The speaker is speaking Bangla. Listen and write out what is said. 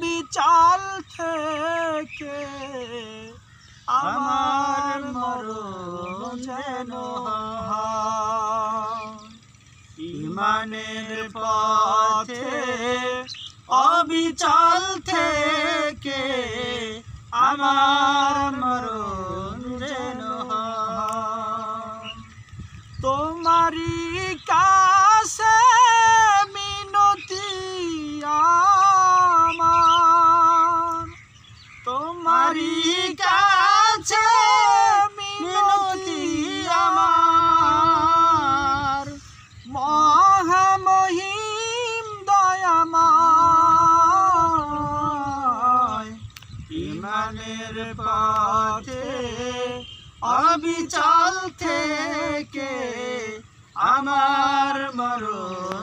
অবিচল থেকে আমার মরণ যেন হয়। ঈমানের পথে অবিচল থেকে আমার মরণ যেন হয়। তোমারই কাছে মিনতি আমার, তোমারই কাছে মিনতি আমার, মহামহিম দয়াময়। ঈমানের পথে অবিচল থেকে আমার মরণ